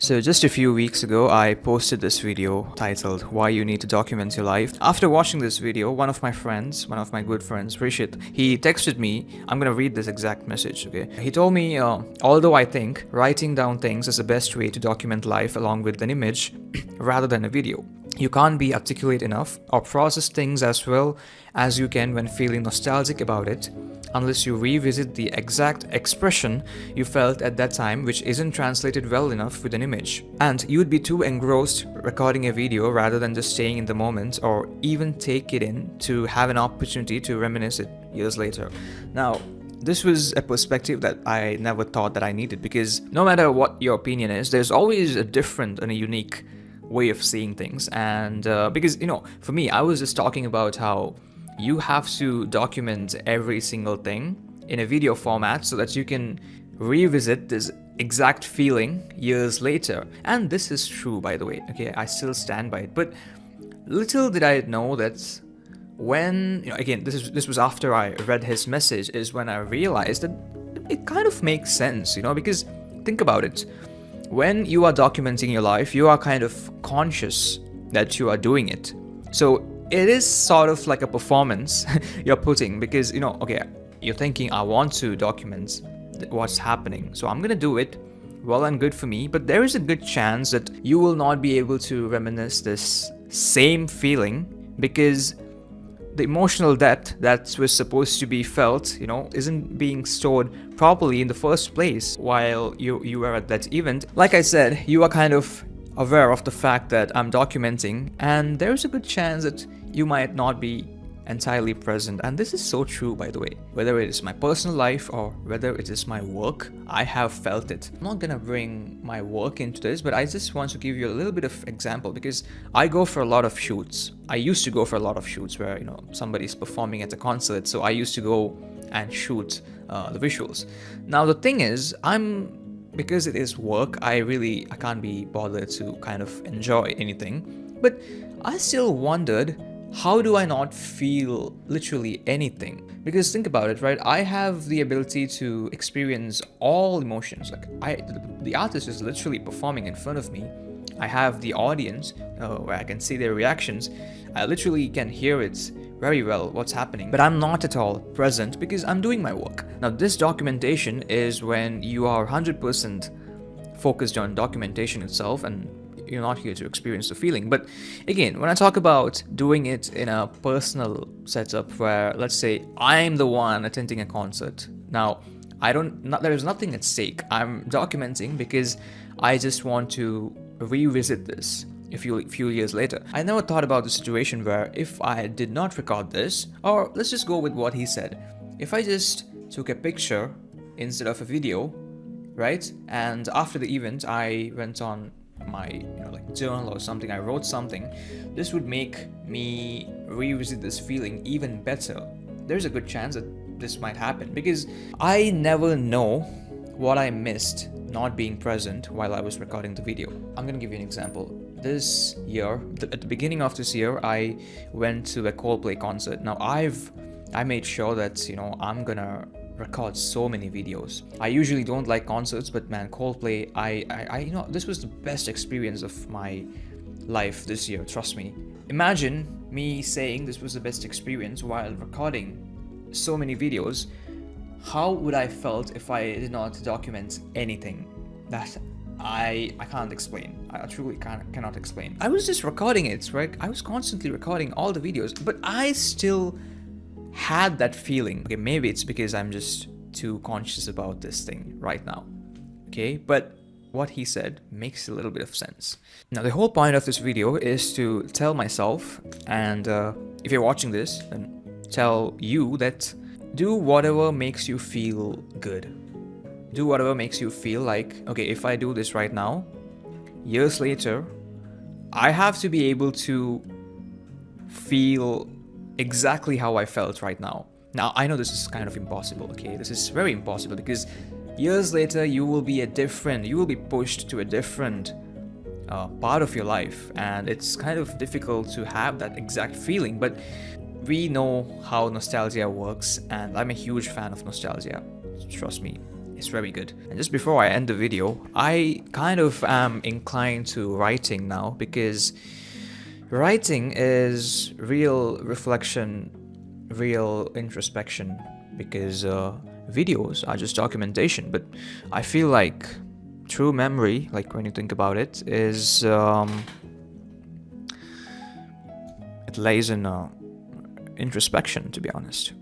So just a few weeks ago, I posted this video titled Why You Need to Document Your Life. After watching this video, one of my good friends, Rishit, he texted me. I'm gonna read this exact message, okay? He told me, although I think writing down things is the best way to document life along with an image rather than a video. You can't be articulate enough or process things as well as you can when feeling nostalgic about it unless you revisit the exact expression you felt at that time, which isn't translated well enough with an image. And you'd be too engrossed recording a video rather than just staying in the moment or even take it in to have an opportunity to reminisce it years later. Now, this was a perspective that I never thought that I needed, because no matter what your opinion is, there's always a different and a unique way of seeing things. And because, for me, I was just talking about how you have to document every single thing in a video format so that you can revisit this exact feeling years later. And this is true, by the way, okay? I still stand by it. But little did I know that when, again, this was after I read his message, is when I realized that it kind of makes sense, because think about it. When you are documenting your life, you are kind of conscious that you are doing it. So it is sort of like a performance you're putting, because, you're thinking, I want to document what's happening, so I'm going to do it. Well and good for me, but there is a good chance that you will not be able to reminisce this same feeling because the emotional depth that was supposed to be felt, isn't being stored properly in the first place while you were at that event. Like I said, you are kind of aware of the fact that I'm documenting, and there's a good chance that you might not be entirely present. And this is so true, by the way. Whether it is my personal life or whether it is my work, I have felt it. I'm not gonna bring my work into this, but I just want to give you a little bit of example, because I go for a lot of shoots. I used to go for a lot of shoots where, somebody's performing at a concert, so I used to go and shoot the visuals. Now the thing is, because it is work, I can't be bothered to kind of enjoy anything. But I still wondered, how do I not feel literally anything? Because think about it, right? I have the ability to experience all emotions. Like the artist is literally performing in front of me. I have the audience where I can see their reactions. I literally can hear it very well, what's happening. But I'm not at all present because I'm doing my work. Now, this documentation is when you are 100% focused on documentation itself and you're not here to experience the feeling. But again, when I talk about doing it in a personal setup where, let's say, I'm the one attending a concert. Now, there is nothing at stake. I'm documenting because I just want to revisit this a few years later. I never thought about the situation where if I did not record this, or let's just go with what he said. If I just took a picture instead of a video, right? And after the event, I went on my journal or something, I wrote something, this would make me revisit this feeling even better. There's a good chance that this might happen because I never know what I missed not being present while I was recording the video. I'm gonna give you an example. This year, at the beginning of this year, I went to a Coldplay concert. Now I made sure that I'm gonna record so many videos. I usually don't like concerts, but man, Coldplay, I this was the best experience of my life this year, trust me. Imagine me saying this was the best experience while recording so many videos. How would I felt if I did not document anything? That I can't explain. I truly cannot explain. I was just recording it, right? I was constantly recording all the videos, but I still had that feeling. Okay, maybe it's because I'm just too conscious about this thing right now. Okay, but what he said makes a little bit of sense. Now, the whole point of this video is to tell myself, and if you're watching this, then tell you that do whatever makes you feel good. Do whatever makes you feel like, okay, if I do this right now, years later, I have to be able to feel exactly how I felt right now. Now, I know this is kind of impossible, okay? This is very impossible because years later, you will be pushed to a different part of your life, and it's kind of difficult to have that exact feeling, but we know how nostalgia works, and I'm a huge fan of nostalgia. Trust me, It's very good. And just before I end the video, I kind of am inclined to writing now, because writing is real reflection, real introspection, because videos are just documentation. But I feel like true memory, like when you think about it, is it lays in introspection, to be honest.